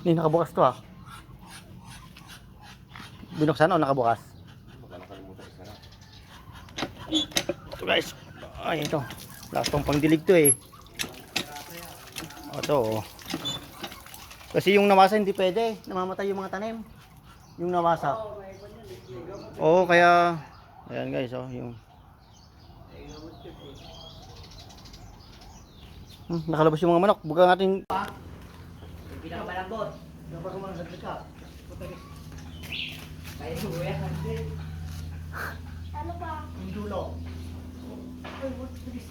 Hindi nakabukas to ah. Binuksan o nakabukas? Baka nakalimutan isa na. Ito guys. Ay ito. Lastong pangdilig to eh. Ito oh. Kasi yung nawasa hindi pwede. Namamatay yung mga tanim. Yung nawasa. Oo kaya. Ayan guys oh. Yung. Nakalabas yung mga manok. Buka natin. Yung pinakamalambot. Dapat kumang sa ka. Kaya yung buya. Ano pa? Yung dulo. Ay, what is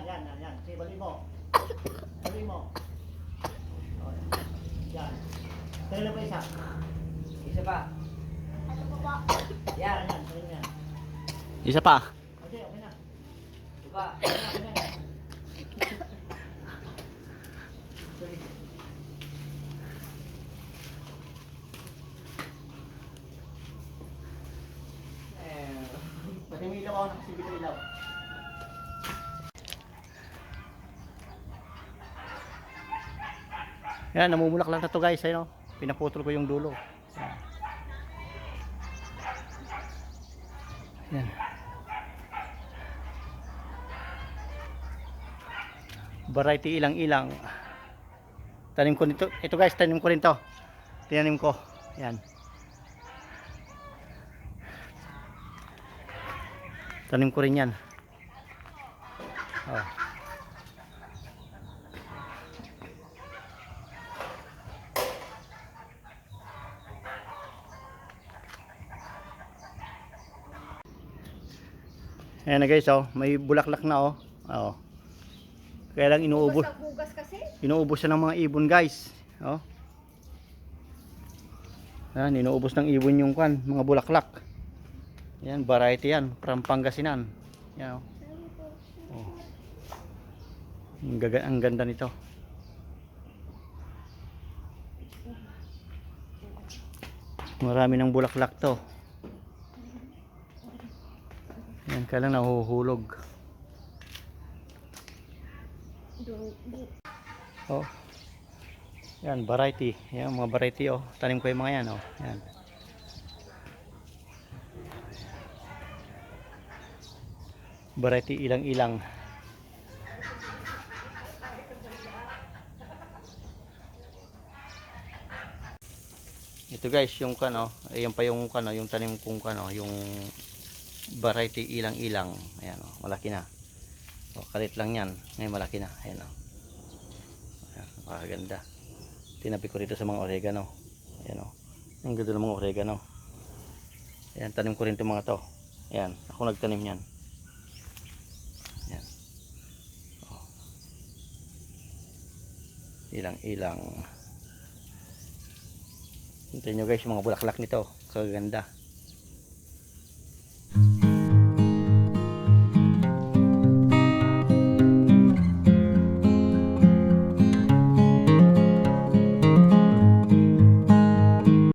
yan. Sige, bali mo. Bali mo. Yan. Tayo na pa isa. Isa pa. Ano pa ba? Yan. Yan. Isa pa. Okay, okay na. Isa pa. Pati may ilaw ako, nakasilbi ko ilaw. Yan, namumulak lang na to guys, ayun, pinaputol ko yung dulo. Yan. Variety ilang-ilang. Tanim ko nito. Ito guys, tanim ko rin to. Tinanim ko. Yan. Tanim ko rin yan. Oh. Ayan na guys, oh, may bulaklak na oh. Oh. Kaya lang inuubos. Bugas kasi. Inuubos siya ng mga ibon guys. Oh. Ayan, inuubos ng ibon yung kan, mga bulaklak. Yan, variety yan, from Pangasinan. Yan oh. Oh. Ang ganda nito. Marami ng bulaklak to. Yan, kaya lang nahuhulog. Oh. Yan, variety. Yan, mga variety oh. Tanim ko yung mga yan oh. Yan. Variety ilang-ilang. Ito guys, yung kano, ayan pa yung kano, yung tanim kong kano, yung variety ilang-ilang. Ayan oh, malaki na. Oh, kalit lang yan. Ngayon malaki na. Ayan oh. Ayan, makaganda. Tinabi ko rito sa mga oregano. Ayan oh. Ang ganda ng mga oregano. Ayan, tanim ko rin itong mga to. Ayan, ako nagtanim yan. Ayan. Oh. Ilang-ilang. Hintayin nyo guys yung mga bulaklak nito. Kaganda.